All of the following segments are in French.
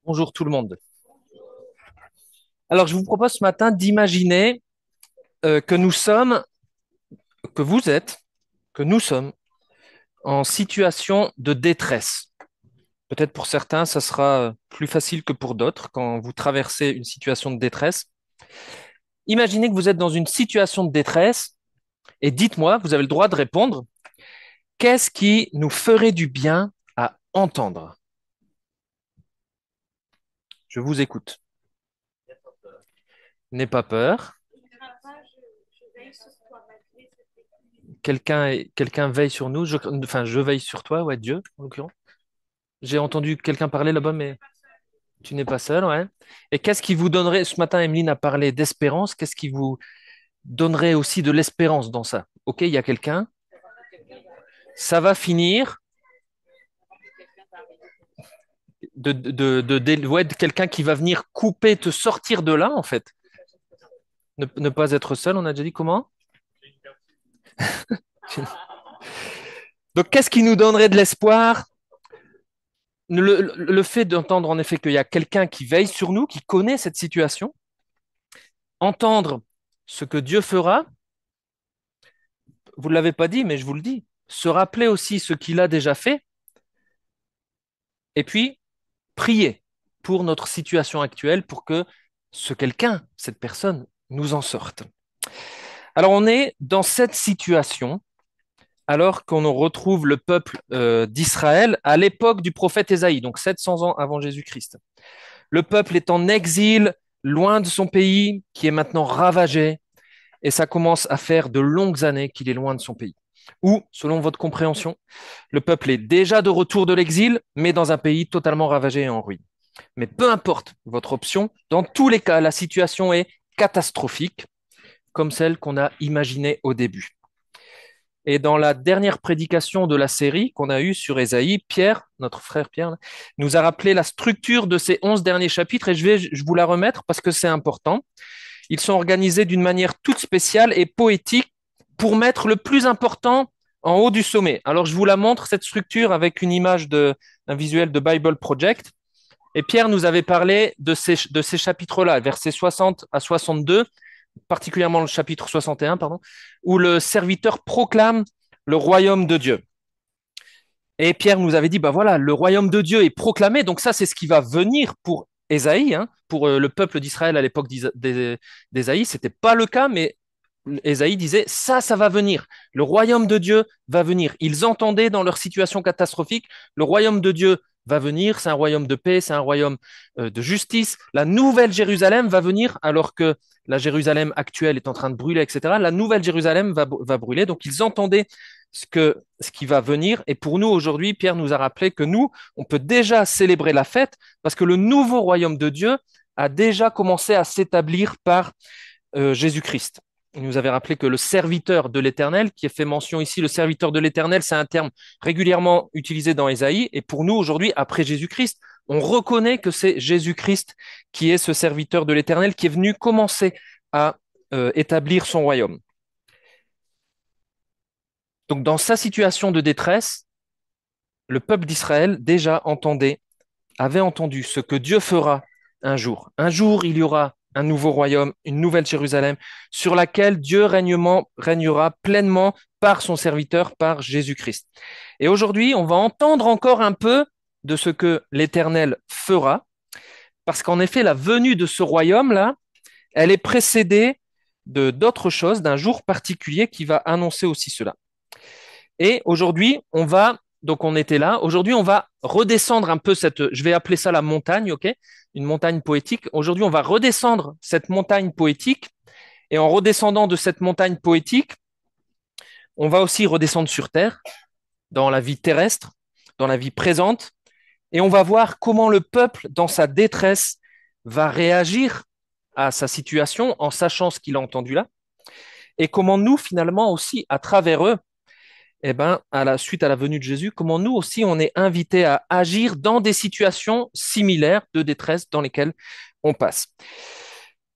Bonjour tout le monde. Alors, je vous propose ce matin d'imaginer que nous sommes, que vous êtes, que nous sommes en situation de détresse. Peut-être pour certains, ça sera plus facile que pour d'autres quand vous traversez une situation de détresse. Imaginez que vous êtes dans une situation de détresse et dites-moi, vous avez le droit de répondre, qu'est-ce qui nous ferait du bien à entendre? Je vous écoute. N'aie pas peur. Quelqu'un veille sur nous. Enfin, je veille sur toi, ouais, Dieu, en l'occurrence. J'ai entendu quelqu'un parler là-bas, mais tu n'es pas seul, ouais. Et qu'est-ce qui vous donnerait, ce matin, Emeline a parlé d'espérance, qu'est-ce qui vous donnerait aussi de l'espérance dans ça? Ok, il y a quelqu'un, ça va finir ouais, de quelqu'un qui va venir couper, te sortir de là, en fait. Ne pas être seul, on a déjà dit comment? Donc, qu'est-ce qui nous donnerait de l'espoir? Le fait d'entendre en effet qu'il y a quelqu'un qui veille sur nous, qui connaît cette situation, entendre ce que Dieu fera, vous ne l'avez pas dit, mais je vous le dis, se rappeler aussi ce qu'il a déjà fait, et puis prier pour notre situation actuelle, pour que ce quelqu'un, cette personne, nous en sorte. Alors on est dans cette situation alors qu'on retrouve le peuple d'Israël à l'époque du prophète Ésaïe, donc 700 ans avant Jésus-Christ. Le peuple est en exil, loin de son pays, qui est maintenant ravagé, et ça commence à faire de longues années qu'il est loin de son pays. Ou, selon votre compréhension, le peuple est déjà de retour de l'exil, mais dans un pays totalement ravagé et en ruine. Mais peu importe votre option, dans tous les cas, la situation est catastrophique, comme celle qu'on a imaginée au début. Et dans la dernière prédication de la série qu'on a eue sur Ésaïe, Pierre, notre frère Pierre, nous a rappelé la structure de ces 11 derniers chapitres et je vous la remettre parce que c'est important. Ils sont organisés d'une manière toute spéciale et poétique pour mettre le plus important en haut du sommet. Alors je vous la montre, cette structure, avec une image un visuel de Bible Project. Et Pierre nous avait parlé de ces chapitres-là, versets 60 à 62, particulièrement le chapitre 61, pardon, où le serviteur proclame le royaume de Dieu. Et Pierre nous avait dit, bah voilà, le royaume de Dieu est proclamé, donc ça c'est ce qui va venir pour Ésaïe, hein, pour le peuple d'Israël à l'époque d'Ésaïe, c'était pas le cas, mais Ésaïe disait, ça va venir, le royaume de Dieu va venir. Ils entendaient dans leur situation catastrophique, le royaume de Dieu va venir, c'est un royaume de paix, c'est un royaume de justice. La nouvelle Jérusalem va venir alors que la Jérusalem actuelle est en train de brûler, etc. La nouvelle Jérusalem va brûler. Donc ils entendaient ce qui va venir. Et pour nous aujourd'hui, Pierre nous a rappelé que nous, on peut déjà célébrer la fête parce que le nouveau royaume de Dieu a déjà commencé à s'établir par Jésus-Christ. Il nous avait rappelé que le serviteur de l'Éternel, qui est fait mention ici, le serviteur de l'Éternel, c'est un terme régulièrement utilisé dans Ésaïe. Et pour nous, aujourd'hui, après Jésus-Christ, on reconnaît que c'est Jésus-Christ qui est ce serviteur de l'Éternel, qui est venu commencer à établir son royaume. Donc, dans sa situation de détresse, le peuple d'Israël déjà avait entendu ce que Dieu fera un jour. Un jour, il y aura un nouveau royaume, une nouvelle Jérusalem, sur laquelle Dieu régnera pleinement par son serviteur, par Jésus-Christ. Et aujourd'hui, on va entendre encore un peu de ce que l'Éternel fera, parce qu'en effet, la venue de ce royaume-là, elle est précédée de d'autres choses, d'un jour particulier qui va annoncer aussi cela. Et aujourd'hui, donc on était là, aujourd'hui on va redescendre un peu je vais appeler ça la montagne, ok? Une montagne poétique. Aujourd'hui on va redescendre cette montagne poétique, et en redescendant de cette montagne poétique, on va aussi redescendre sur Terre, dans la vie terrestre, dans la vie présente, et on va voir comment le peuple, dans sa détresse, va réagir à sa situation en sachant ce qu'il a entendu là, et comment nous, finalement, aussi, à travers eux, eh ben, suite à la venue de Jésus, comment nous aussi on est invités à agir dans des situations similaires de détresse dans lesquelles on passe.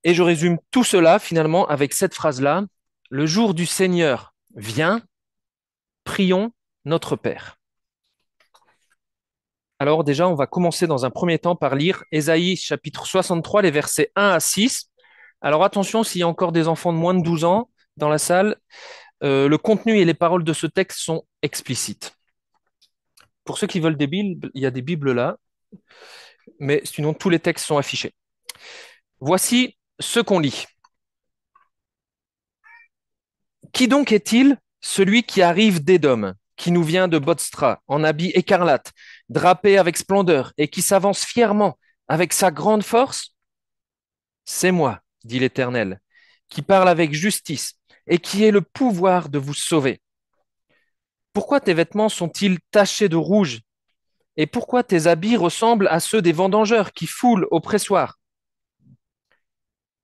Et je résume tout cela finalement avec cette phrase-là: le jour du Seigneur vient, prions notre Père. Alors déjà, on va commencer dans un premier temps par lire Ésaïe chapitre 63, les versets 1 à 6. Alors attention, s'il y a encore des enfants de moins de 12 ans dans la salle, le contenu et les paroles de ce texte sont explicites. Pour ceux qui veulent des Bibles, il y a des Bibles là, mais sinon tous les textes sont affichés. Voici ce qu'on lit. Qui donc est-il, celui qui arrive d'Édom, qui nous vient de Botstra, en habit écarlate, drapé avec splendeur, et qui s'avance fièrement avec sa grande force? C'est moi, dit l'Éternel, qui parle avec justice et qui ai le pouvoir de vous sauver. Pourquoi tes vêtements sont-ils tachés de rouge et pourquoi tes habits ressemblent à ceux des vendangeurs qui foulent au pressoir?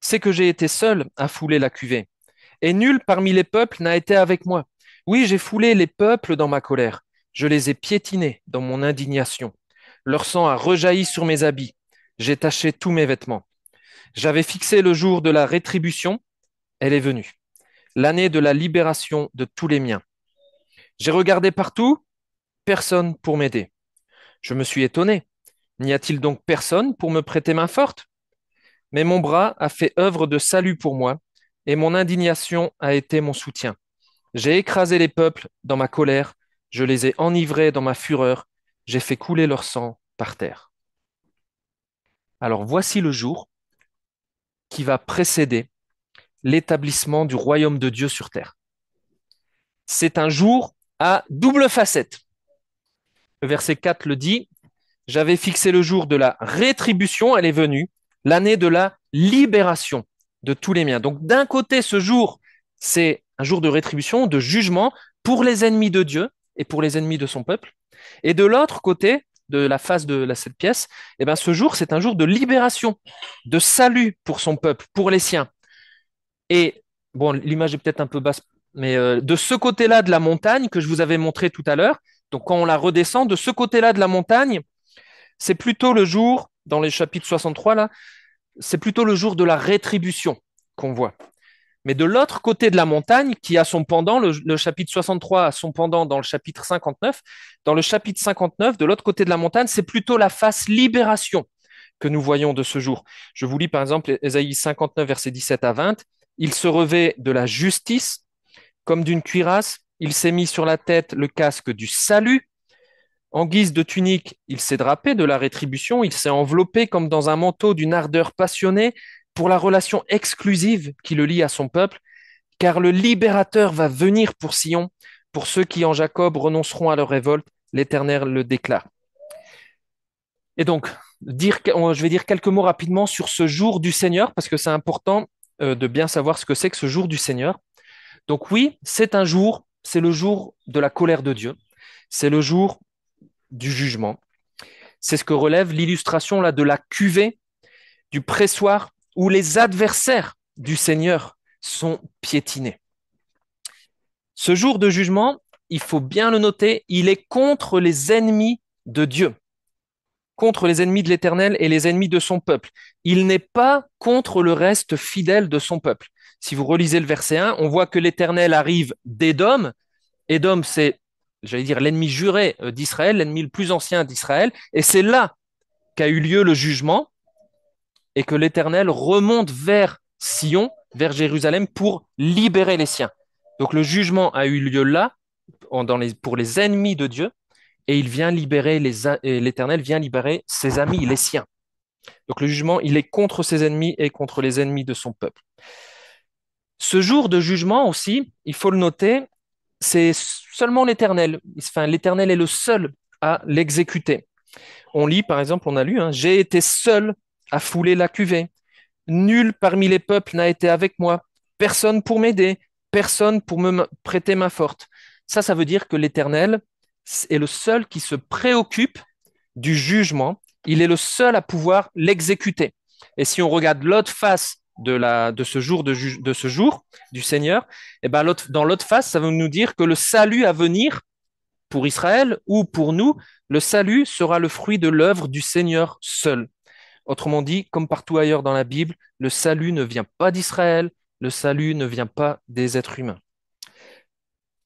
C'est que j'ai été seul à fouler la cuvée, et nul parmi les peuples n'a été avec moi. Oui, j'ai foulé les peuples dans ma colère, je les ai piétinés dans mon indignation. Leur sang a rejailli sur mes habits, j'ai taché tous mes vêtements. J'avais fixé le jour de la rétribution, elle est venue, l'année de la libération de tous les miens. J'ai regardé partout, personne pour m'aider. Je me suis étonné. N'y a-t-il donc personne pour me prêter main forte? Mais mon bras a fait œuvre de salut pour moi, et mon indignation a été mon soutien. J'ai écrasé les peuples dans ma colère, je les ai enivrés dans ma fureur, j'ai fait couler leur sang par terre. Alors voici le jour qui va précéder l'établissement du royaume de Dieu sur terre. C'est un jour à double facette. Le verset 4 le dit, j'avais fixé le jour de la rétribution, elle est venue, l'année de la libération de tous les miens. Donc d'un côté, ce jour, c'est un jour de rétribution, de jugement pour les ennemis de Dieu et pour les ennemis de son peuple. Et de l'autre côté de la face de cette pièce, eh ben, ce jour, c'est un jour de libération, de salut pour son peuple, pour les siens. Et bon, l'image est peut-être un peu basse, mais de ce côté-là de la montagne que je vous avais montré tout à l'heure, donc quand on la redescend, de ce côté-là de la montagne, c'est plutôt le jour, dans les chapitres 63, là, c'est plutôt le jour de la rétribution qu'on voit. Mais de l'autre côté de la montagne, qui a son pendant, le chapitre 63 a son pendant dans le chapitre 59, dans le chapitre 59, de l'autre côté de la montagne, c'est plutôt la face libération que nous voyons de ce jour. Je vous lis par exemple Ésaïe 59, versets 17 à 20. Il se revêt de la justice comme d'une cuirasse, il s'est mis sur la tête le casque du salut. En guise de tunique, il s'est drapé de la rétribution, il s'est enveloppé comme dans un manteau d'une ardeur passionnée pour la relation exclusive qui le lie à son peuple, car le libérateur va venir pour Sion, pour ceux qui en Jacob renonceront à leur révolte, l'Éternel le déclare. Et donc, je vais dire quelques mots rapidement sur ce jour du Seigneur, parce que c'est important de bien savoir ce que c'est que ce jour du Seigneur. Donc oui, c'est un jour, c'est le jour de la colère de Dieu, c'est le jour du jugement. C'est ce que relève l'illustration là de la cuvée du pressoir où les adversaires du Seigneur sont piétinés. Ce jour de jugement, il faut bien le noter, il est contre les ennemis de Dieu, contre les ennemis de l'Éternel et les ennemis de son peuple. Il n'est pas contre le reste fidèle de son peuple. Si vous relisez le verset 1, on voit que l'Éternel arrive d'Édom. Édom, c'est, j'allais dire, l'ennemi juré d'Israël, l'ennemi le plus ancien d'Israël, et c'est là qu'a eu lieu le jugement et que l'Éternel remonte vers Sion, vers Jérusalem, pour libérer les siens. Donc le jugement a eu lieu là, pour les ennemis de Dieu, et l'Éternel vient libérer ses amis, les siens. Donc le jugement, il est contre ses ennemis et contre les ennemis de son peuple. Ce jour de jugement aussi, il faut le noter, c'est seulement l'Éternel. Enfin, l'Éternel est le seul à l'exécuter. On lit, par exemple, on a lu, hein, j'ai été seul à fouler la cuvée. Nul parmi les peuples n'a été avec moi. Personne pour m'aider. Personne pour me prêter main forte. Ça veut dire que l'Éternel est le seul qui se préoccupe du jugement. Il est le seul à pouvoir l'exécuter. Et si on regarde l'autre face de ce jour de ce jour du Seigneur, et ben dans l'autre face, ça veut nous dire que le salut à venir pour Israël ou pour nous, le salut sera le fruit de l'œuvre du Seigneur seul. Autrement dit, comme partout ailleurs dans la Bible, le salut ne vient pas d'Israël, le salut ne vient pas des êtres humains.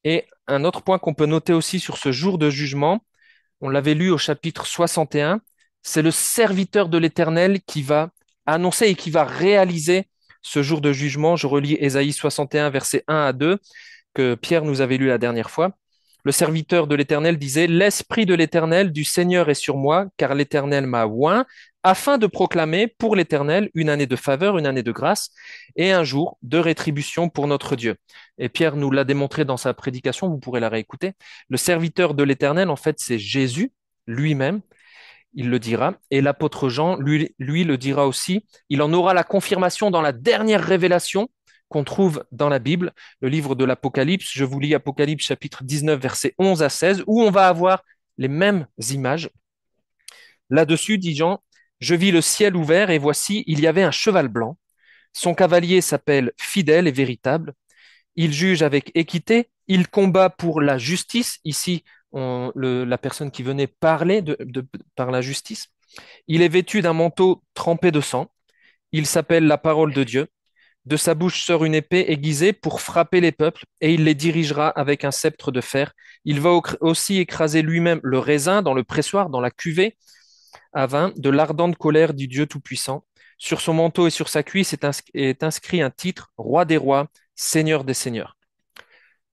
Et un autre point qu'on peut noter aussi sur ce jour de jugement, On l'avait lu au chapitre 61. C'est le serviteur de l'Éternel qui va annoncer et qui va réaliser ce jour de jugement. Je relis Ésaïe 61, versets 1 à 2, que Pierre nous avait lu la dernière fois. Le serviteur de l'Éternel disait, l'Esprit de l'Éternel, du Seigneur est sur moi, car l'Éternel m'a oint, afin de proclamer pour l'Éternel une année de faveur, une année de grâce, et un jour de rétribution pour notre Dieu. Et Pierre nous l'a démontré dans sa prédication, vous pourrez la réécouter. Le serviteur de l'Éternel, en fait, c'est Jésus lui-même, il le dira. Et l'apôtre Jean, lui le dira aussi. Il en aura la confirmation dans la dernière révélation qu'on trouve dans la Bible, le livre de l'Apocalypse. Je vous lis Apocalypse chapitre 19, versets 11 à 16, où on va avoir les mêmes images. Là-dessus, dit Jean, je vis le ciel ouvert et voici, il y avait un cheval blanc. Son cavalier s'appelle Fidèle et Véritable. Il juge avec équité. Il combat pour la justice. Ici, la personne qui venait parler par la justice. Il est vêtu d'un manteau trempé de sang. Il s'appelle la parole de Dieu. De sa bouche sort une épée aiguisée pour frapper les peuples, et il les dirigera avec un sceptre de fer. Il va aussi écraser lui-même le raisin dans le pressoir, dans la cuvée à vin, de l'ardente colère du Dieu Tout-Puissant. Sur son manteau et sur sa cuisse est inscrit un titre, Roi des rois, Seigneur des seigneurs.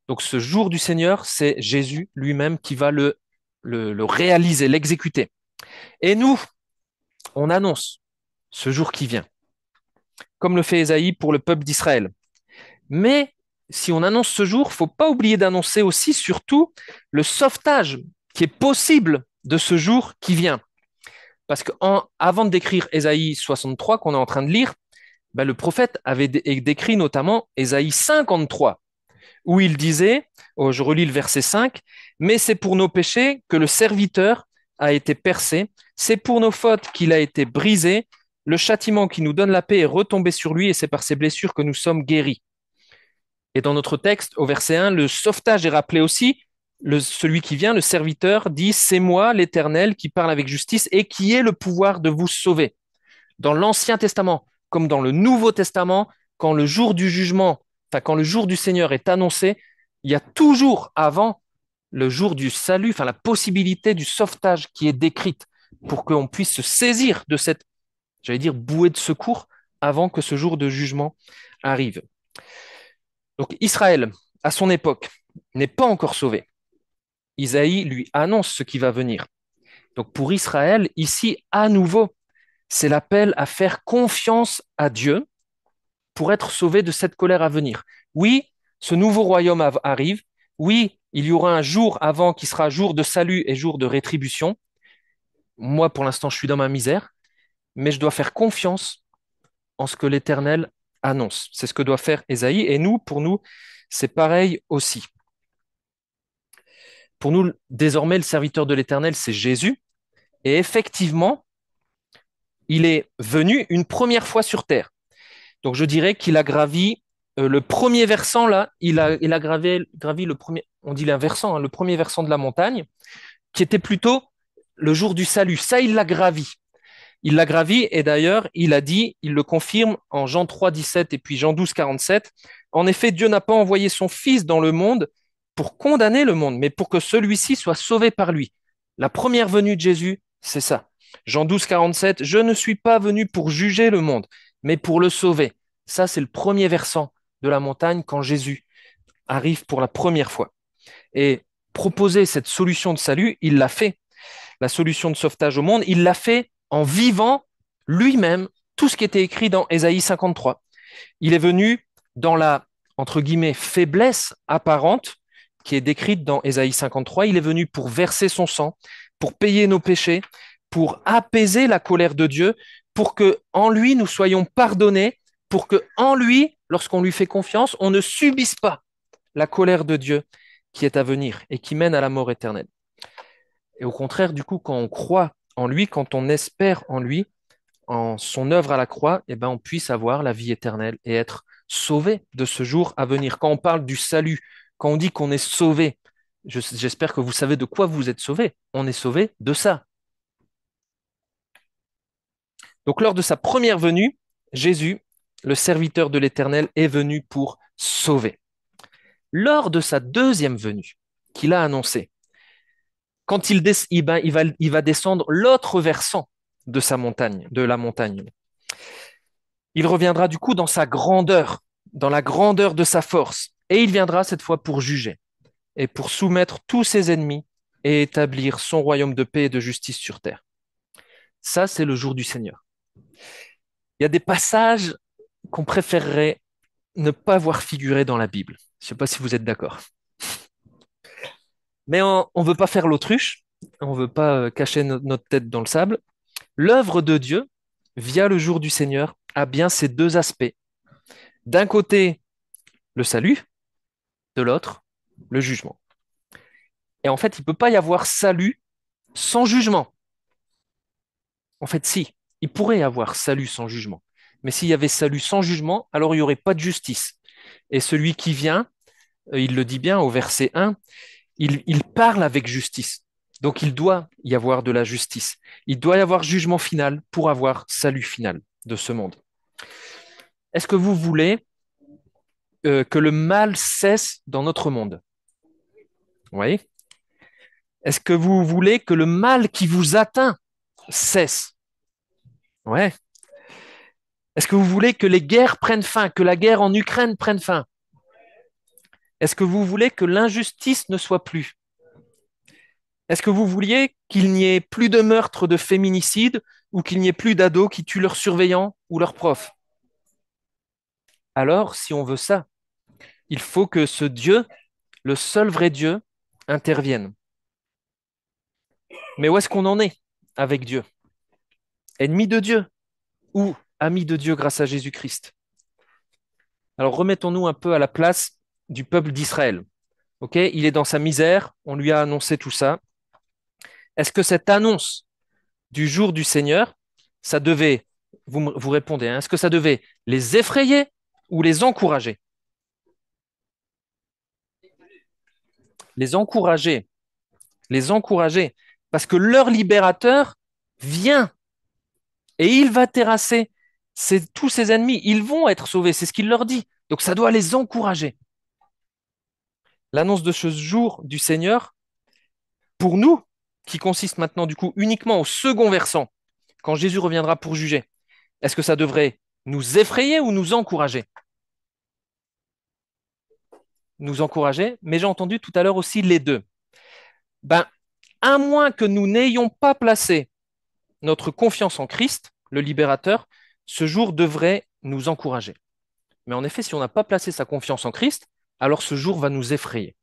Donc ce jour du Seigneur, c'est Jésus lui-même qui va le réaliser, l'exécuter. Et nous, on annonce ce jour qui vient, comme le fait Ésaïe pour le peuple d'Israël. Mais si on annonce ce jour, il ne faut pas oublier d'annoncer aussi surtout le sauvetage qui est possible de ce jour qui vient. Parce qu'avant de décrire Ésaïe 63 qu'on est en train de lire, ben, le prophète avait décrit notamment Ésaïe 53, où il disait, je relis le verset 5, mais c'est pour nos péchés que le serviteur a été percé, c'est pour nos fautes qu'il a été brisé, le châtiment qui nous donne la paix est retombé sur lui et c'est par ses blessures que nous sommes guéris. Et dans notre texte, au verset 1, le sauvetage est rappelé aussi. Celui qui vient, le serviteur, dit, c'est moi, l'Éternel, qui parle avec justice et qui ai le pouvoir de vous sauver. Dans l'Ancien Testament, comme dans le Nouveau Testament, quand le jour du jugement, enfin quand le jour du Seigneur est annoncé, il y a toujours avant le jour du salut, enfin la possibilité du sauvetage qui est décrite pour qu'on puisse se saisir de cette, j'allais dire, bouée de secours avant que ce jour de jugement arrive. Donc Israël, à son époque, n'est pas encore sauvé. Isaïe lui annonce ce qui va venir. Donc pour Israël, ici, à nouveau, c'est l'appel à faire confiance à Dieu pour être sauvé de cette colère à venir. Oui, ce nouveau royaume arrive. Oui, il y aura un jour avant qui sera jour de salut et jour de rétribution. Moi, pour l'instant, je suis dans ma misère, mais je dois faire confiance en ce que l'Éternel annonce. C'est ce que doit faire Ésaïe. Et nous, pour nous, c'est pareil aussi. Pour nous, désormais, le serviteur de l'Éternel, c'est Jésus. Et effectivement, il est venu une première fois sur terre. Donc je dirais qu'il a gravi le premier versant là, il a gravi le premier, on dit l'inversant, hein, le premier versant de la montagne, qui était plutôt le jour du salut. Ça, il l'a gravi. Il l'a gravi et d'ailleurs, il a dit, il le confirme en Jean 3, 17 et puis Jean 12, 47. En effet, Dieu n'a pas envoyé son Fils dans le monde pour condamner le monde, mais pour que celui-ci soit sauvé par lui. La première venue de Jésus, c'est ça. Jean 12, 47, je ne suis pas venu pour juger le monde, mais pour le sauver. Ça, c'est le premier versant de la montagne quand Jésus arrive pour la première fois. Et proposer cette solution de salut, il l'a fait. La solution de sauvetage au monde, il l'a fait en vivant lui-même tout ce qui était écrit dans Ésaïe 53. Il est venu dans la, entre guillemets, faiblesse apparente qui est décrite dans Ésaïe 53. Il est venu pour verser son sang, pour payer nos péchés, pour apaiser la colère de Dieu, pour que en lui nous soyons pardonnés, pour que en lui, lorsqu'on lui fait confiance, on ne subisse pas la colère de Dieu qui est à venir et qui mène à la mort éternelle. Et au contraire, du coup, quand on croit en lui, quand on espère en lui, en son œuvre à la croix, eh ben, on puisse avoir la vie éternelle et être sauvé de ce jour à venir. Quand on parle du salut, quand on dit qu'on est sauvé, j'espère que vous savez de quoi vous êtes sauvé. On est sauvé de ça. Donc, lors de sa première venue, Jésus, le serviteur de l'Éternel, est venu pour sauver. Lors de sa deuxième venue, qu'il a annoncée, Quand il va descendre l'autre versant de sa montagne, de la montagne. Il reviendra du coup dans sa grandeur, dans la grandeur de sa force, et il viendra cette fois pour juger et pour soumettre tous ses ennemis et établir son royaume de paix et de justice sur terre. Ça, c'est le jour du Seigneur. Il y a des passages qu'on préférerait ne pas voir figurer dans la Bible. Je ne sais pas si vous êtes d'accord. Mais on ne veut pas faire l'autruche, on ne veut pas cacher notre tête dans le sable. L'œuvre de Dieu, via le jour du Seigneur, a bien ces deux aspects. D'un côté, le salut, de l'autre, le jugement. Et en fait, il ne peut pas y avoir salut sans jugement. En fait, si, il pourrait y avoir salut sans jugement. Mais s'il y avait salut sans jugement, alors il n'y aurait pas de justice. Et celui qui vient, il le dit bien au verset 1, il parle avec justice. Donc il doit y avoir de la justice. Il doit y avoir jugement final pour avoir salut final de ce monde. Est-ce que vous voulez que le mal cesse dans notre monde? Oui. Est-ce que vous voulez que le mal qui vous atteint cesse? Ouais. Est-ce que vous voulez que les guerres prennent fin, que la guerre en Ukraine prenne fin? Est-ce que vous voulez que l'injustice ne soit plus? Est-ce que vous vouliez qu'il n'y ait plus de meurtres, de féminicides, ou qu'il n'y ait plus d'ados qui tuent leurs surveillants ou leurs profs? Alors, si on veut ça, il faut que ce Dieu, le seul vrai Dieu, intervienne. Mais où est-ce qu'on en est avec Dieu? Ennemi de Dieu ou ami de Dieu grâce à Jésus-Christ? Alors remettons-nous un peu à la place du peuple d'Israël. Ok, il est dans sa misère, on lui a annoncé tout ça. Est-ce que cette annonce du jour du Seigneur, ça devait, vous répondez, hein, est-ce que ça devait les effrayer ou les encourager? Les encourager, les encourager, parce que leur libérateur vient et il va terrasser tous ses ennemis. Ils vont être sauvés, c'est ce qu'il leur dit. Donc ça doit les encourager. L'annonce de ce jour du Seigneur, pour nous, qui consiste maintenant du coup uniquement au second versant, quand Jésus reviendra pour juger, est-ce que ça devrait nous effrayer ou nous encourager? Nous encourager, mais j'ai entendu tout à l'heure aussi les deux. Ben, à moins que nous n'ayons pas placé notre confiance en Christ, le libérateur, ce jour devrait nous encourager. Mais en effet, si on n'a pas placé sa confiance en Christ, alors ce jour va nous effrayer.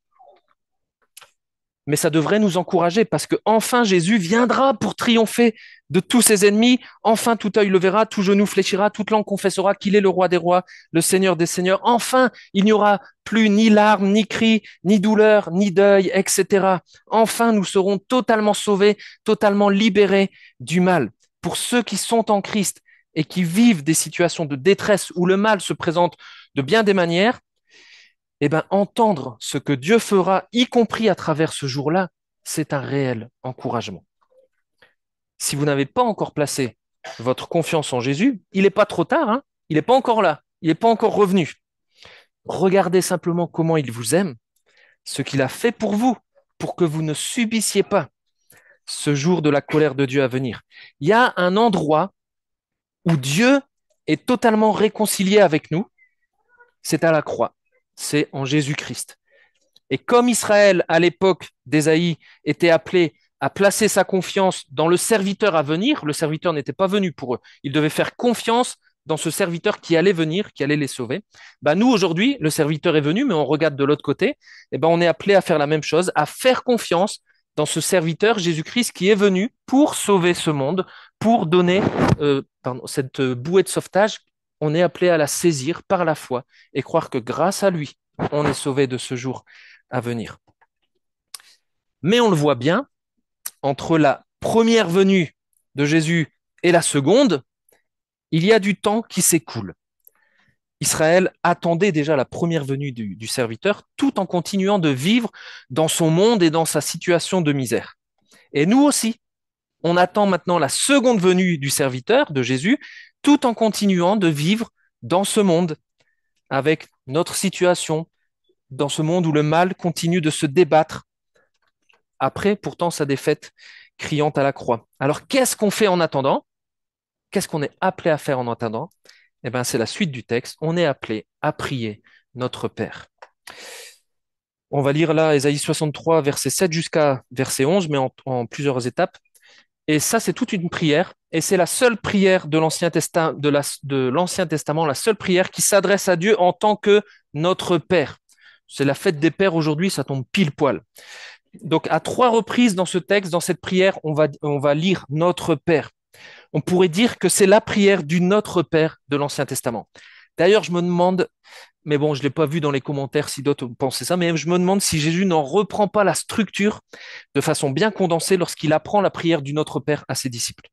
Mais ça devrait nous encourager parce que enfin Jésus viendra pour triompher de tous ses ennemis. Enfin tout œil le verra, tout genou fléchira, toute langue confessera qu'il est le roi des rois, le Seigneur des seigneurs. Enfin, il n'y aura plus ni larmes, ni cris, ni douleur, ni deuil, etc. Enfin, nous serons totalement sauvés, totalement libérés du mal. Pour ceux qui sont en Christ et qui vivent des situations de détresse où le mal se présente de bien des manières, eh bien, entendre ce que Dieu fera, y compris à travers ce jour-là, c'est un réel encouragement. Si vous n'avez pas encore placé votre confiance en Jésus, il n'est pas trop tard, hein, il n'est pas encore là, il n'est pas encore revenu. Regardez simplement comment il vous aime, ce qu'il a fait pour vous, pour que vous ne subissiez pas ce jour de la colère de Dieu à venir. Il y a un endroit où Dieu est totalement réconcilié avec nous, c'est à la croix, c'est en Jésus-Christ. Et comme Israël, à l'époque d'Ésaïe, était appelé à placer sa confiance dans le serviteur à venir, le serviteur n'était pas venu pour eux. Ils devaient faire confiance dans ce serviteur qui allait venir, qui allait les sauver. Ben, nous, aujourd'hui, le serviteur est venu, mais on regarde de l'autre côté. Et ben, on est appelé à faire la même chose, à faire confiance dans ce serviteur, Jésus-Christ, qui est venu pour sauver ce monde, pour donner cette bouée de sauvetage. On est appelé à la saisir par la foi et croire que grâce à lui, on est sauvé de ce jour à venir. Mais on le voit bien, entre la première venue de Jésus et la seconde, il y a du temps qui s'écoule. Israël attendait déjà la première venue du serviteur tout en continuant de vivre dans son monde et dans sa situation de misère. Et nous aussi, on attend maintenant la seconde venue du serviteur, de Jésus, tout en continuant de vivre dans ce monde avec notre situation, dans ce monde où le mal continue de se débattre après pourtant sa défaite criante à la croix. Alors qu'est-ce qu'on fait en attendant? Qu'est-ce qu'on est appelé à faire en attendant? Eh bien, c'est la suite du texte. On est appelé à prier notre Père. On va lire là Ésaïe 63, verset 7 jusqu'à verset 11, mais en plusieurs étapes. Et ça, c'est toute une prière. Et c'est la seule prière de l'Ancien Testament, de l'Ancien Testament, la seule prière qui s'adresse à Dieu en tant que notre Père. C'est la fête des pères aujourd'hui, ça tombe pile poil. Donc, à trois reprises dans ce texte, dans cette prière, on va lire notre Père. On pourrait dire que c'est la prière du Notre Père de l'Ancien Testament. D'ailleurs, je me demande, mais bon, je ne l'ai pas vu dans les commentaires si d'autres pensaient ça, mais je me demande si Jésus n'en reprend pas la structure de façon bien condensée lorsqu'il apprend la prière du Notre Père à ses disciples.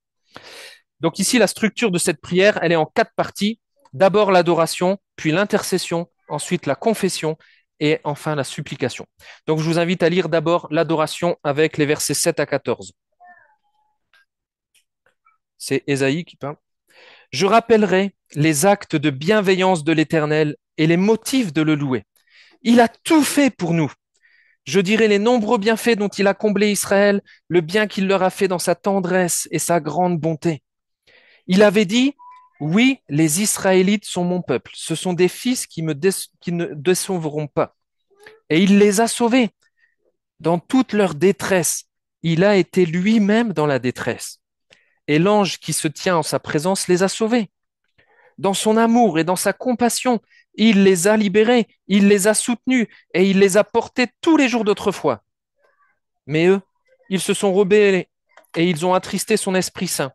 Donc ici, la structure de cette prière, elle est en quatre parties. D'abord l'adoration, puis l'intercession, ensuite la confession et enfin la supplication. Donc je vous invite à lire d'abord l'adoration avec les versets 7 à 14. C'est Ésaïe qui parle. Je rappellerai les actes de bienveillance de l'Éternel et les motifs de le louer. Il a tout fait pour nous. Je dirai les nombreux bienfaits dont il a comblé Israël, le bien qu'il leur a fait dans sa tendresse et sa grande bonté. Il avait dit, oui, les Israélites sont mon peuple. Ce sont des fils qui ne décevront pas. Et il les a sauvés dans toute leur détresse. Il a été lui-même dans la détresse. Et l'ange qui se tient en sa présence les a sauvés. Dans son amour et dans sa compassion, il les a libérés, il les a soutenus et il les a portés tous les jours d'autrefois. Mais eux, ils se sont rebellés et ils ont attristé son Esprit Saint.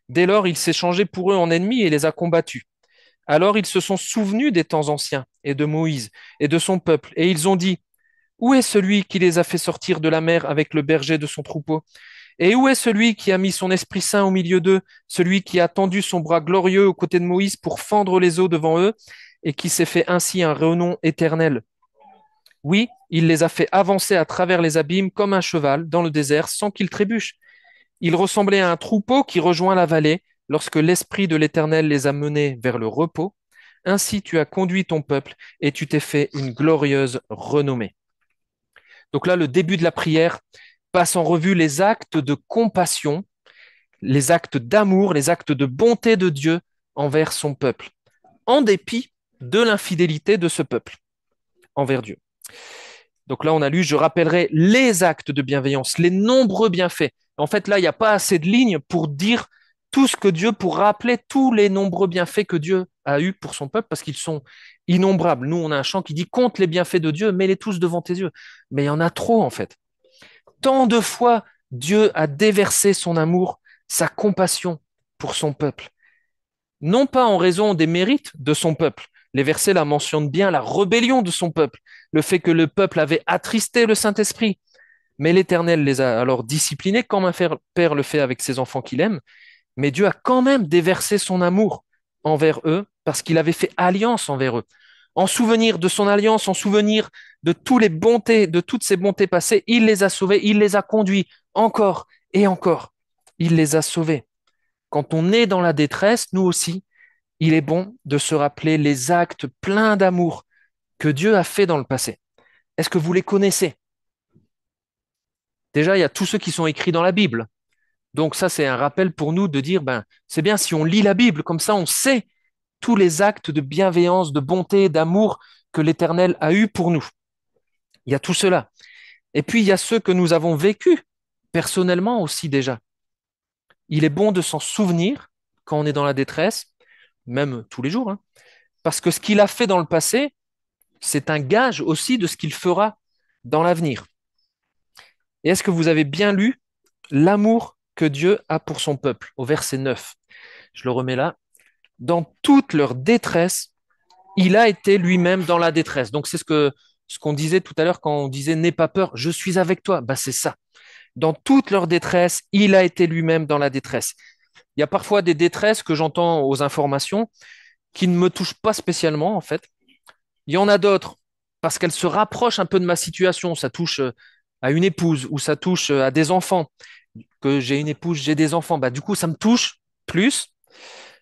Dès lors, il s'est changé pour eux en ennemis et les a combattus. Alors ils se sont souvenus des temps anciens et de Moïse et de son peuple, et ils ont dit, où est celui qui les a fait sortir de la mer avec le berger de son troupeau? Et où est celui qui a mis son Esprit Saint au milieu d'eux, celui qui a tendu son bras glorieux aux côtés de Moïse pour fendre les eaux devant eux, et qui s'est fait ainsi un renom éternel? Oui, il les a fait avancer à travers les abîmes comme un cheval dans le désert sans qu'il trébuche. Il ressemblait à un troupeau qui rejoint la vallée lorsque l'Esprit de l'Éternel les a menés vers le repos. Ainsi tu as conduit ton peuple et tu t'es fait une glorieuse renommée. Donc là, le début de la prière passe en revue les actes de compassion, les actes d'amour, les actes de bonté de Dieu envers son peuple, en dépit de l'infidélité de ce peuple envers Dieu. Donc là, on a lu, je rappellerai les actes de bienveillance, les nombreux bienfaits. En fait, là, il n'y a pas assez de lignes pour dire tout ce que Dieu, pour rappeler tous les nombreux bienfaits que Dieu a eus pour son peuple, parce qu'ils sont innombrables. Nous, on a un chant qui dit compte les bienfaits de Dieu, mets-les tous devant tes yeux. Mais il y en a trop, en fait. Tant de fois, Dieu a déversé son amour, sa compassion pour son peuple. Non pas en raison des mérites de son peuple. Les versets la mentionnent bien, la rébellion de son peuple, le fait que le peuple avait attristé le Saint-Esprit. Mais l'Éternel les a alors disciplinés comme un père le fait avec ses enfants qu'il aime. Mais Dieu a quand même déversé son amour envers eux parce qu'il avait fait alliance envers eux. En souvenir de son alliance, en souvenir de toutes les bontés, de toutes ces bontés passées, il les a sauvés, il les a conduits encore et encore. Il les a sauvés. Quand on est dans la détresse, nous aussi, il est bon de se rappeler les actes pleins d'amour que Dieu a fait dans le passé. Est-ce que vous les connaissez? Déjà, il y a tous ceux qui sont écrits dans la Bible. Donc ça, c'est un rappel pour nous de dire, ben, c'est bien si on lit la Bible, comme ça on sait tous les actes de bienveillance, de bonté, d'amour que l'Éternel a eus pour nous. Il y a tout cela. Et puis, il y a ceux que nous avons vécus personnellement aussi déjà. Il est bon de s'en souvenir quand on est dans la détresse, même tous les jours, hein, parce que ce qu'il a fait dans le passé, c'est un gage aussi de ce qu'il fera dans l'avenir. Et est-ce que vous avez bien lu l'amour que Dieu a pour son peuple au verset 9? Je le remets là. Dans toute leur détresse, il a été lui-même dans la détresse. Donc c'est ce qu'on disait tout à l'heure quand on disait n'aie pas peur, je suis avec toi. Bah, c'est ça. Dans toute leur détresse, il a été lui-même dans la détresse. Il y a parfois des détresses que j'entends aux informations qui ne me touchent pas spécialement, en fait. Il y en a d'autres parce qu'elles se rapprochent un peu de ma situation. Ça touche à une épouse ou ça touche à des enfants. Que j'ai une épouse, j'ai des enfants. Bah, du coup, ça me touche plus.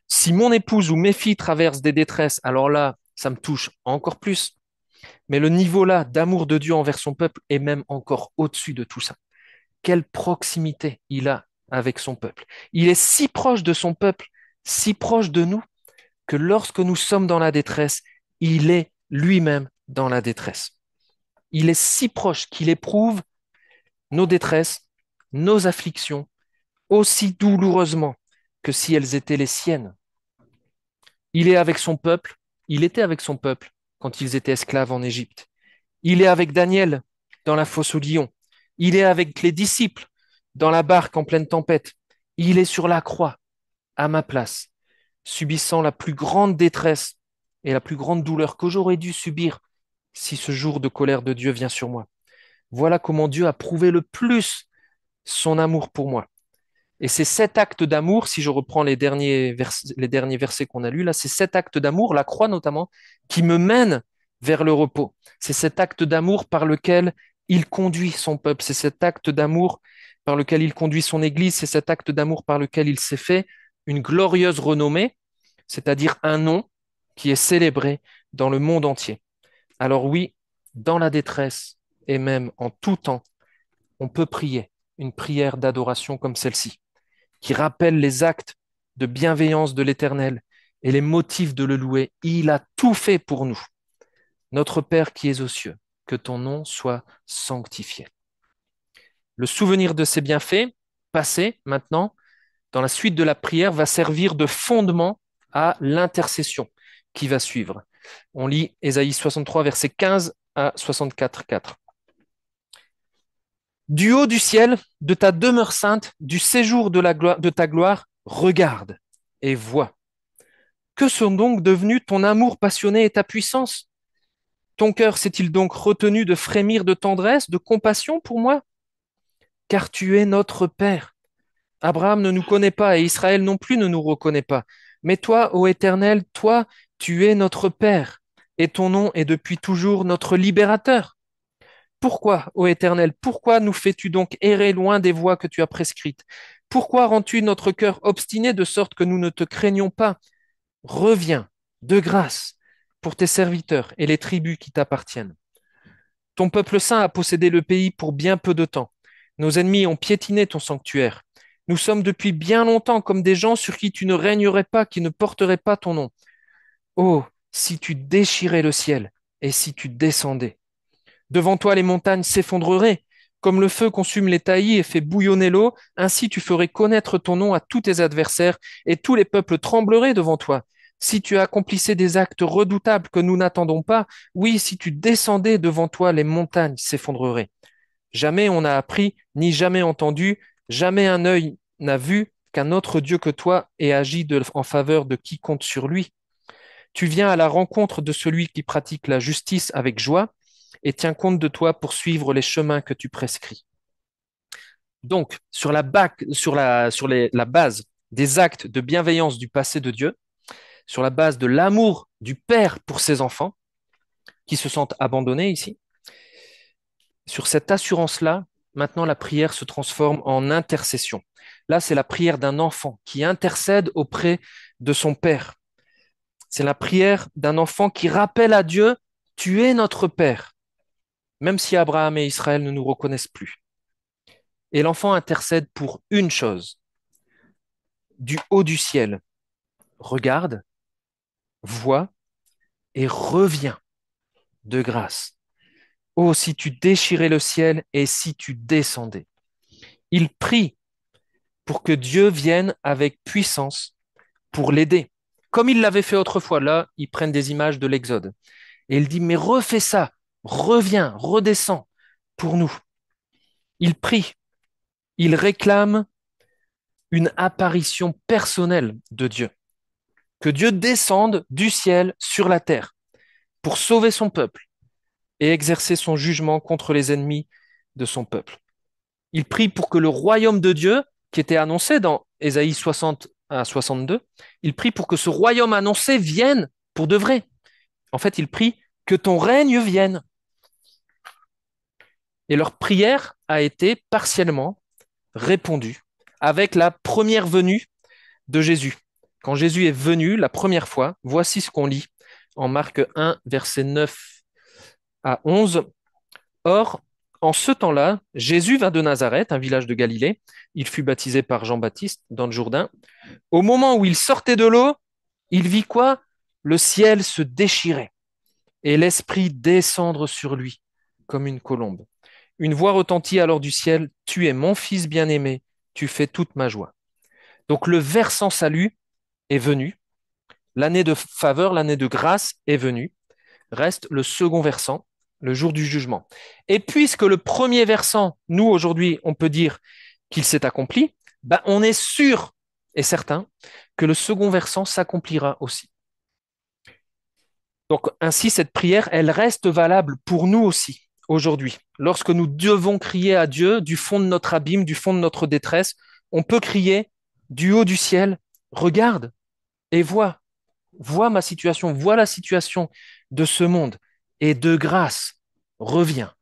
Si mon épouse ou mes filles traversent des détresses, alors là, ça me touche encore plus. Mais le niveau là d'amour de Dieu envers son peuple est même encore au-dessus de tout ça. quelle proximité il a avec son peuple. Il est si proche de son peuple, si proche de nous, que lorsque nous sommes dans la détresse, il est lui-même dans la détresse. Il est si proche qu'il éprouve nos détresses, nos afflictions, aussi douloureusement que si elles étaient les siennes. Il est avec son peuple, il était avec son peuple quand ils étaient esclaves en Égypte. Il est avec Daniel dans la fosse aux lions. Il est avec les disciples dans la barque en pleine tempête. Il est sur la croix, à ma place, subissant la plus grande détresse et la plus grande douleur que j'aurais dû subir si ce jour de colère de Dieu vient sur moi. Voilà comment Dieu a prouvé le plus son amour pour moi. Et c'est cet acte d'amour, si je reprends les derniers versets qu'on a lus là, c'est cet acte d'amour, la croix notamment, qui me mène vers le repos. C'est cet acte d'amour par lequel il conduit son peuple. C'est cet acte d'amour par lequel il conduit son Église. C'est cet acte d'amour par lequel il s'est fait une glorieuse renommée, c'est-à-dire un nom qui est célébré dans le monde entier. Alors oui, dans la détresse et même en tout temps, on peut prier une prière d'adoration comme celle-ci, qui rappelle les actes de bienveillance de l'Éternel et les motifs de le louer. Il a tout fait pour nous. Notre Père qui es aux cieux, que ton nom soit sanctifié. Le souvenir de ces bienfaits, passés maintenant, dans la suite de la prière, va servir de fondement à l'intercession qui va suivre. On lit Ésaïe 63, versets 15 à 64, 4. Du haut du ciel, de ta demeure sainte, du séjour de ta gloire, regarde et vois. Que sont donc devenus ton amour passionné et ta puissance? Ton cœur s'est-il donc retenu de frémir de tendresse, de compassion pour moi? Car tu es notre Père. Abraham ne nous connaît pas et Israël non plus ne nous reconnaît pas. Mais toi, ô Éternel, toi, tu es notre Père, et ton nom est depuis toujours notre libérateur. Pourquoi, ô Éternel, pourquoi nous fais-tu donc errer loin des voies que tu as prescrites? Pourquoi rends-tu notre cœur obstiné de sorte que nous ne te craignons pas? Reviens de grâce pour tes serviteurs et les tribus qui t'appartiennent. Ton peuple saint a possédé le pays pour bien peu de temps. Nos ennemis ont piétiné ton sanctuaire. Nous sommes depuis bien longtemps comme des gens sur qui tu ne régnerais pas, qui ne porteraient pas ton nom. Oh, si tu déchirais le ciel et si tu descendais. Devant toi, les montagnes s'effondreraient. Comme le feu consume les taillis et fait bouillonner l'eau, ainsi tu ferais connaître ton nom à tous tes adversaires, et tous les peuples trembleraient devant toi. Si tu accomplissais des actes redoutables que nous n'attendons pas, oui, si tu descendais devant toi, les montagnes s'effondreraient. Jamais on n'a appris, ni jamais entendu, jamais un œil n'a vu qu'un autre Dieu que toi ait agi en faveur de qui compte sur lui. Tu viens à la rencontre de celui qui pratique la justice avec joie et tient compte de toi pour suivre les chemins que tu prescris. Donc, la base des actes de bienveillance du passé de Dieu, sur la base de l'amour du Père pour ses enfants, qui se sentent abandonnés ici, sur cette assurance-là, maintenant la prière se transforme en intercession. Là, c'est la prière d'un enfant qui intercède auprès de son Père. C'est la prière d'un enfant qui rappelle à Dieu, tu es notre Père, même si Abraham et Israël ne nous reconnaissent plus. Et l'enfant intercède pour une chose, du haut du ciel, regarde, vois et reviens de grâce. Oh, si tu déchirais le ciel et si tu descendais. Il prie pour que Dieu vienne avec puissance pour l'aider. Comme il l'avait fait autrefois, là, ils prennent des images de l'Exode. Et il dit, mais refais ça, reviens, redescends pour nous. Il prie, il réclame une apparition personnelle de Dieu. Que Dieu descende du ciel sur la terre pour sauver son peuple et exercer son jugement contre les ennemis de son peuple. Il prie pour que le royaume de Dieu, qui était annoncé dans Ésaïe 60 à 62, il prie pour que ce royaume annoncé vienne pour de vrai. En fait, il prie que ton règne vienne. Et leur prière a été partiellement répondue avec la première venue de Jésus. Quand Jésus est venu la première fois, voici ce qu'on lit en Marc 1, versets 9 à 11. Or, En ce temps-là, Jésus vint de Nazareth, un village de Galilée. Il fut baptisé par Jean-Baptiste dans le Jourdain. Au moment où il sortait de l'eau, il vit quoi? Le ciel se déchirait et l'Esprit descendre sur lui comme une colombe. Une voix retentit alors du ciel, Tu es mon Fils bien-aimé, tu fais toute ma joie. Donc le versant salut est venu, l'année de faveur, l'année de grâce est venue. Reste le second versant, le jour du jugement. Et puisque le premier versant, nous aujourd'hui, on peut dire qu'il s'est accompli, ben on est sûr et certain que le second versant s'accomplira aussi. Donc ainsi, cette prière, elle reste valable pour nous aussi, aujourd'hui. Lorsque nous devons crier à Dieu du fond de notre abîme, du fond de notre détresse, on peut crier du haut du ciel, regarde et vois ma situation, vois la situation de ce monde, et de grâce, reviens.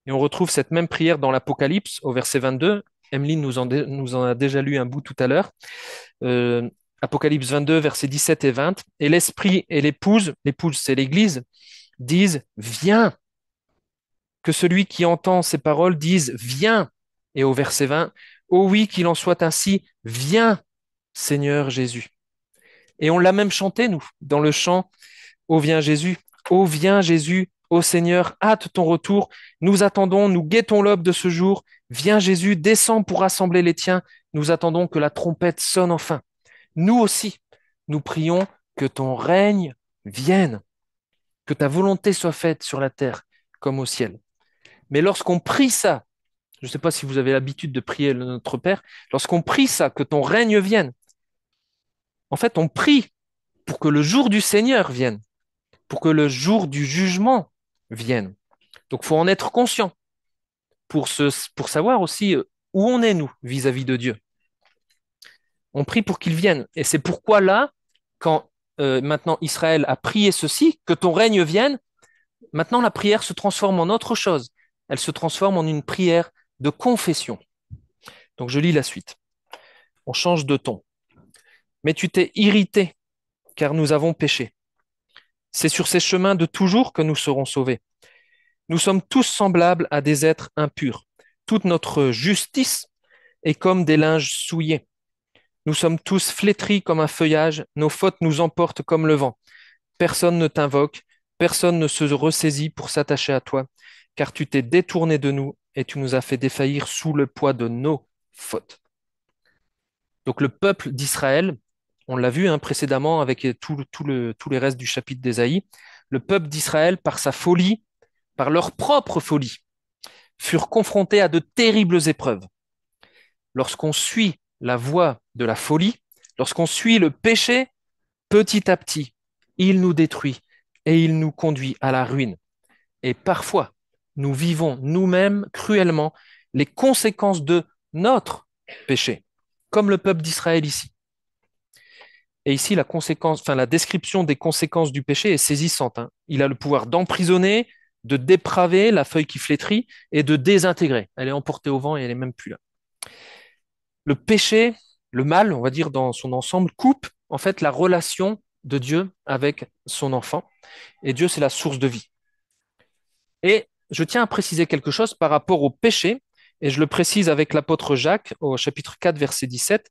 Et on retrouve cette même prière dans l'Apocalypse, au verset 22. Emeline nous en a déjà lu un bout tout à l'heure. Euh, Apocalypse 22, versets 17 et 20. Et l'Esprit et l'épouse c'est l'Église, disent, viens. Que celui qui entend ces paroles dise, viens. Et au verset 20, oh oui, qu'il en soit ainsi, viens, Seigneur Jésus. Et on l'a même chanté, nous, dans le chant, ô viens Jésus, ô viens Jésus, ô Seigneur, hâte ton retour. Nous attendons, nous guettons l'aube de ce jour. Viens Jésus, descends pour rassembler les tiens. Nous attendons que la trompette sonne enfin. Nous aussi, nous prions que ton règne vienne, que ta volonté soit faite sur la terre comme au ciel. Mais lorsqu'on prie ça, je ne sais pas si vous avez l'habitude de prier notre Père, lorsqu'on prie ça, que ton règne vienne, en fait, on prie pour que le jour du Seigneur vienne, pour que le jour du jugement vienne. Donc, il faut en être conscient pour savoir aussi où on est, nous, vis-à-vis de Dieu. On prie pour qu'il vienne. Et c'est pourquoi là, quand maintenant Israël a prié ceci, que ton règne vienne, maintenant la prière se transforme en autre chose. Elle se transforme en une prière de confession. Donc, je lis la suite. On change de ton. Mais tu t'es irrité, car nous avons péché. C'est sur ces chemins de toujours que nous serons sauvés. Nous sommes tous semblables à des êtres impurs. Toute notre justice est comme des linges souillés. Nous sommes tous flétris comme un feuillage, nos fautes nous emportent comme le vent. Personne ne t'invoque, personne ne se ressaisit pour s'attacher à toi, car tu t'es détourné de nous et tu nous as fait défaillir sous le poids de nos fautes. Donc le peuple d'Israël, on l'a vu précédemment avec tous les restes du chapitre d'Ésaïe, le peuple d'Israël, par sa folie, par leur propre folie, furent confrontés à de terribles épreuves. Lorsqu'on suit la voie de la folie, lorsqu'on suit le péché, petit à petit, il nous détruit et il nous conduit à la ruine. Et parfois, nous vivons nous-mêmes cruellement les conséquences de notre péché, comme le peuple d'Israël ici. Et ici, la description des conséquences du péché est saisissante, hein. Il a le pouvoir d'emprisonner, de dépraver la feuille qui flétrit et de désintégrer. Elle est emportée au vent et elle est même plus là. Le péché, le mal, on va dire dans son ensemble, coupe en fait la relation de Dieu avec son enfant. Et Dieu, c'est la source de vie. Et je tiens à préciser quelque chose par rapport au péché, et je le précise avec l'apôtre Jacques au chapitre 4, verset 17.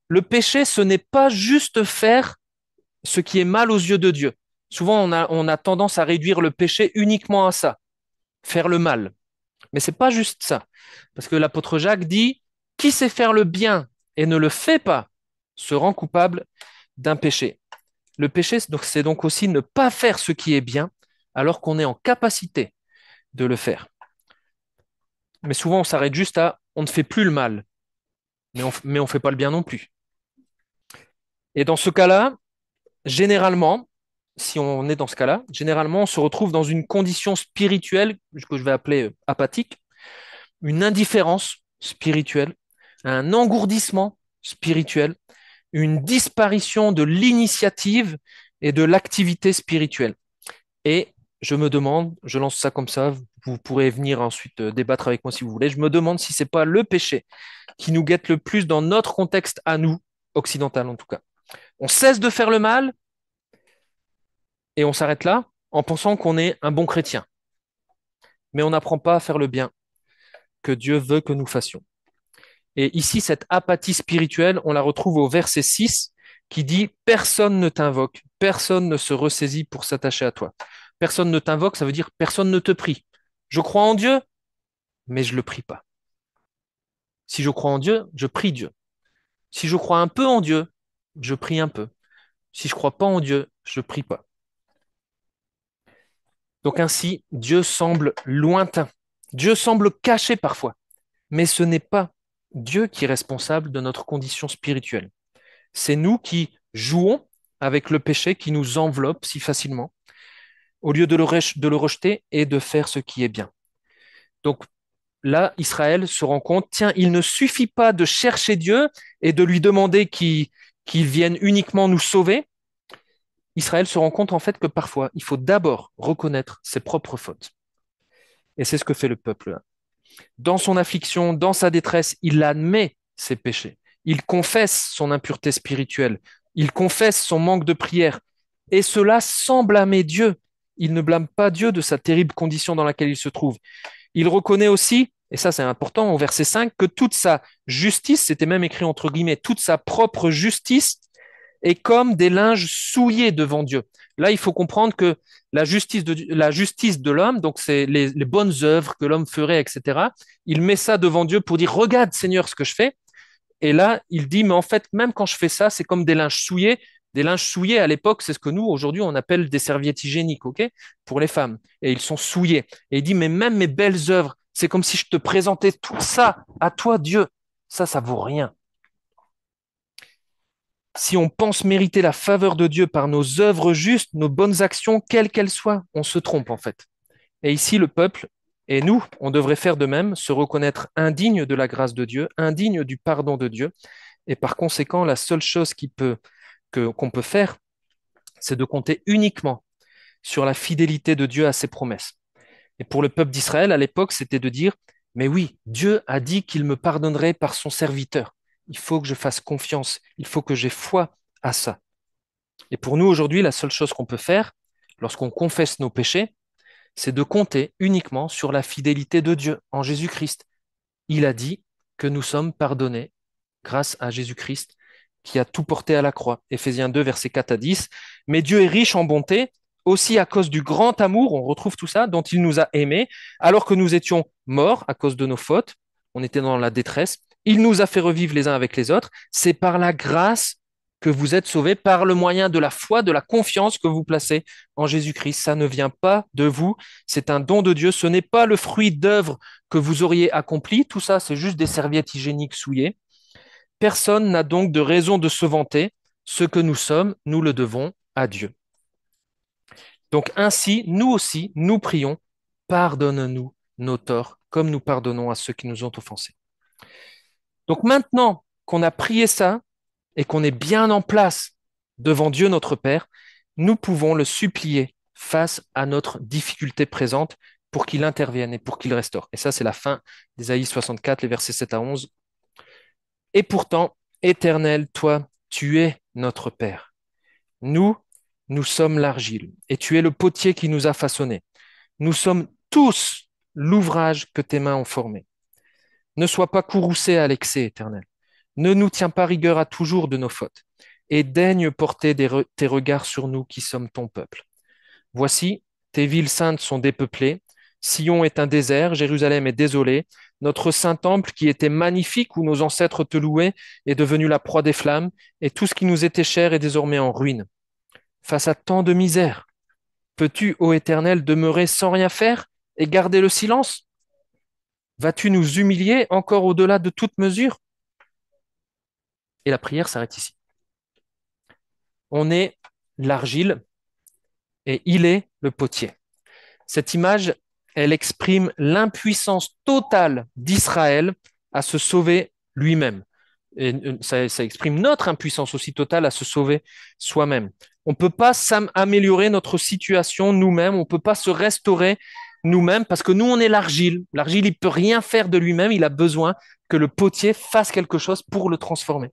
Le péché, ce n'est pas juste faire ce qui est mal aux yeux de Dieu. Souvent, on a tendance à réduire le péché uniquement à ça, faire le mal. Mais c'est pas juste ça. Parce que l'apôtre Jacques dit, qui sait faire le bien et ne le fait pas se rend coupable d'un péché. Le péché, c'est donc aussi ne pas faire ce qui est bien alors qu'on est en capacité de le faire. Mais souvent, on s'arrête juste à on ne fait plus le mal, mais on fait pas le bien non plus. Et dans ce cas-là, généralement, si on est dans ce cas-là, généralement, on se retrouve dans une condition spirituelle que je vais appeler apathique, une indifférence spirituelle, un engourdissement spirituel, une disparition de l'initiative et de l'activité spirituelle. Et je me demande, je lance ça comme ça, vous pourrez venir ensuite débattre avec moi si vous voulez, je me demande si c'est pas le péché qui nous guette le plus dans notre contexte à nous, occidental en tout cas. On cesse de faire le mal et on s'arrête là en pensant qu'on est un bon chrétien. mais on n'apprend pas à faire le bien que Dieu veut que nous fassions. Et ici, cette apathie spirituelle, on la retrouve au verset 6 qui dit personne ne t'invoque, personne ne se ressaisit pour s'attacher à toi. Personne ne t'invoque, ça veut dire personne ne te prie. Je crois en Dieu, mais je le prie pas. Si je crois en Dieu, je prie Dieu. Si je crois un peu en Dieu, je prie un peu. Si je crois pas en Dieu, je prie pas. Donc ainsi, Dieu semble lointain. Dieu semble caché parfois, mais ce n'est pas Dieu qui est responsable de notre condition spirituelle. C'est nous qui jouons avec le péché qui nous enveloppe si facilement, au lieu de le rejeter et de faire ce qui est bien. Donc là, Israël se rend compte, tiens, il ne suffit pas de chercher Dieu et de lui demander qu'il vienne uniquement nous sauver. Israël se rend compte en fait que parfois, il faut d'abord reconnaître ses propres fautes. Et c'est ce que fait le peuple là. Dans son affliction, dans sa détresse, il admet ses péchés. Il confesse son impureté spirituelle. Il confesse son manque de prière. Et cela sans blâmer Dieu. Il ne blâme pas Dieu de sa terrible condition dans laquelle il se trouve. Il reconnaît aussi, et ça c'est important au verset 5, que toute sa justice, c'était même écrit entre guillemets, toute sa propre justice est comme des linges souillés devant Dieu. Là, il faut comprendre que la justice de l'homme, donc c'est les bonnes œuvres que l'homme ferait, etc. Il met ça devant Dieu pour dire, regarde Seigneur ce que je fais. Et là, il dit, mais en fait, même quand je fais ça, c'est comme des linges souillés. Des linges souillés, à l'époque, c'est ce que nous, aujourd'hui, on appelle des serviettes hygiéniques, ok, pour les femmes. Et ils sont souillés. Et il dit, mais même mes belles œuvres, c'est comme si je te présentais tout ça à toi, Dieu. Ça vaut rien. Si on pense mériter la faveur de Dieu par nos œuvres justes, nos bonnes actions, quelles qu'elles soient, on se trompe en fait. Et ici, le peuple et nous, on devrait faire de même, se reconnaître indigne de la grâce de Dieu, indigne du pardon de Dieu. Et par conséquent, la seule chose qu'on peut faire, c'est de compter uniquement sur la fidélité de Dieu à ses promesses. Et pour le peuple d'Israël, à l'époque, c'était de dire, mais oui, Dieu a dit qu'il me pardonnerait par son serviteur. Il faut que je fasse confiance, il faut que j'ai foi à ça. Et pour nous, aujourd'hui, la seule chose qu'on peut faire, lorsqu'on confesse nos péchés, c'est de compter uniquement sur la fidélité de Dieu en Jésus-Christ. Il a dit que nous sommes pardonnés grâce à Jésus-Christ qui a tout porté à la croix. Éphésiens 2, versets 4 à 10. Mais Dieu est riche en bonté, aussi à cause du grand amour, on retrouve tout ça, dont il nous a aimés, alors que nous étions morts à cause de nos fautes, on était dans la détresse. Il nous a fait revivre les uns avec les autres. C'est par la grâce que vous êtes sauvés, par le moyen de la foi, de la confiance que vous placez en Jésus-Christ. Ça ne vient pas de vous, c'est un don de Dieu. Ce n'est pas le fruit d'œuvres que vous auriez accompli. Tout ça, c'est juste des serviettes hygiéniques souillées. Personne n'a donc de raison de se vanter. Ce que nous sommes, nous le devons à Dieu. Donc ainsi, nous aussi, nous prions, pardonne-nous nos torts, comme nous pardonnons à ceux qui nous ont offensés. Donc maintenant qu'on a prié ça et qu'on est bien en place devant Dieu notre Père, nous pouvons le supplier face à notre difficulté présente pour qu'il intervienne et pour qu'il restaure. Et ça, c'est la fin d'Ésaïe 64, les versets 7 à 11. Et pourtant, Éternel, toi, tu es notre Père. Nous, nous sommes l'argile, et tu es le potier qui nous a façonnés. Nous sommes tous l'ouvrage que tes mains ont formé. Ne sois pas courroucé à l'excès, Éternel. Ne nous tiens pas rigueur à toujours de nos fautes, et daigne porter tes regards sur nous qui sommes ton peuple. Voici, tes villes saintes sont dépeuplées, Sion est un désert, Jérusalem est désolée, notre saint temple qui était magnifique où nos ancêtres te louaient est devenu la proie des flammes, et tout ce qui nous était cher est désormais en ruine. Face à tant de misère, peux-tu, ô Éternel, demeurer sans rien faire et garder le silence? Vas-tu nous humilier encore au-delà de toute mesure? Et la prière s'arrête ici. On est l'argile et il est le potier. Cette image, elle exprime l'impuissance totale d'Israël à se sauver lui-même. Et ça exprime notre impuissance aussi totale à se sauver soi-même. On ne peut pas améliorer notre situation nous-mêmes, on ne peut pas se restaurer nous-mêmes parce que nous, on est l'argile. L'argile, il ne peut rien faire de lui-même, il a besoin que le potier fasse quelque chose pour le transformer.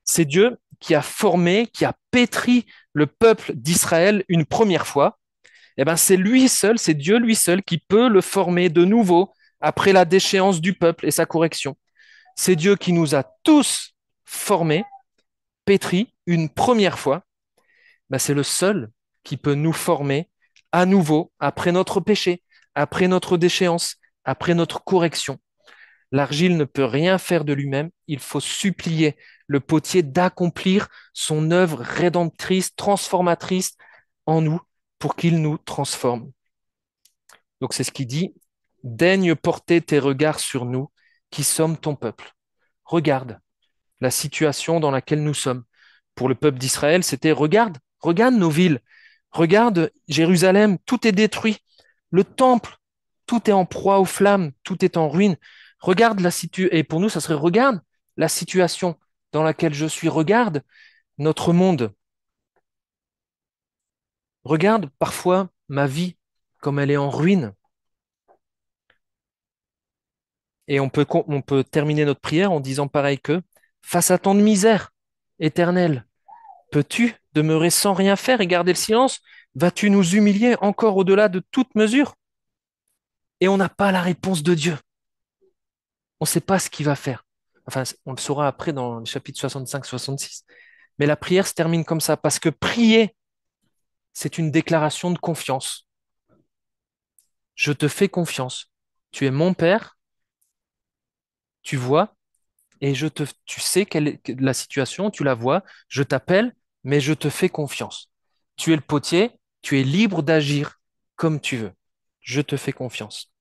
C'est Dieu qui a formé, qui a pétri le peuple d'Israël une première fois, eh ben c'est lui seul, c'est Dieu lui seul qui peut le former de nouveau après la déchéance du peuple et sa correction. C'est Dieu qui nous a tous formés, pétris une première fois. Ben, c'est le seul qui peut nous former à nouveau après notre péché, après notre déchéance, après notre correction. L'argile ne peut rien faire de lui-même. Il faut supplier le potier d'accomplir son œuvre rédemptrice, transformatrice en nous pour qu'il nous transforme. Donc c'est ce qu'il dit. Daigne porter tes regards sur nous qui sommes ton peuple. Regarde la situation dans laquelle nous sommes. Pour le peuple d'Israël, c'était regarde nos villes. Regarde Jérusalem, tout est détruit. Le temple, tout est en proie aux flammes, tout est en ruine. Regarde la situation, et pour nous, ça serait regarde la situation dans laquelle je suis. Regarde notre monde. Regarde parfois ma vie, comme elle est en ruine. Et on peut terminer notre prière en disant pareil que, face à tant de misère éternelle, peux-tu demeurer sans rien faire et garder le silence? Vas-tu nous humilier encore au-delà de toute mesure? Et on n'a pas la réponse de Dieu. On ne sait pas ce qu'il va faire. Enfin, on le saura après dans les chapitres 65-66. Mais la prière se termine comme ça, parce que prier, c'est une déclaration de confiance. Je te fais confiance. Tu es mon Père, tu vois, et tu sais quelle est la situation, tu la vois, je t'appelle, mais je te fais confiance. Tu es le potier, tu es libre d'agir comme tu veux. Je te fais confiance.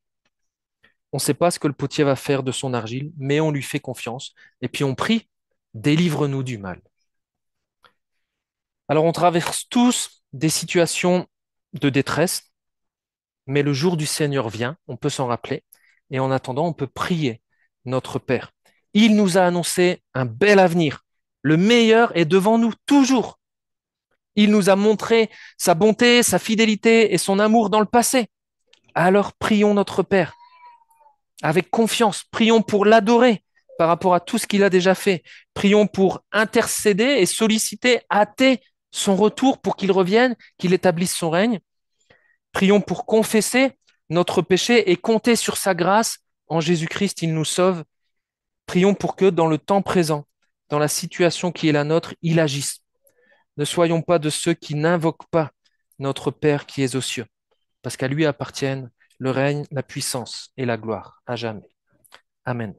On ne sait pas ce que le potier va faire de son argile, mais on lui fait confiance. Et puis on prie, délivre-nous du mal. Alors on traverse tous des situations de détresse, mais le jour du Seigneur vient, on peut s'en rappeler, et en attendant, on peut prier notre Père. Il nous a annoncé un bel avenir. Le meilleur est devant nous, toujours. Il nous a montré sa bonté, sa fidélité et son amour dans le passé. Alors prions notre Père avec confiance. Prions pour l'adorer par rapport à tout ce qu'il a déjà fait. Prions pour intercéder et solliciter, hâter son retour pour qu'il revienne, qu'il établisse son règne. Prions pour confesser notre péché et compter sur sa grâce. En Jésus-Christ, il nous sauve. Prions pour que dans le temps présent, dans la situation qui est la nôtre, il agisse. Ne soyons pas de ceux qui n'invoquent pas notre Père qui est aux cieux, parce qu'à lui appartiennent le règne, la puissance et la gloire à jamais. Amen.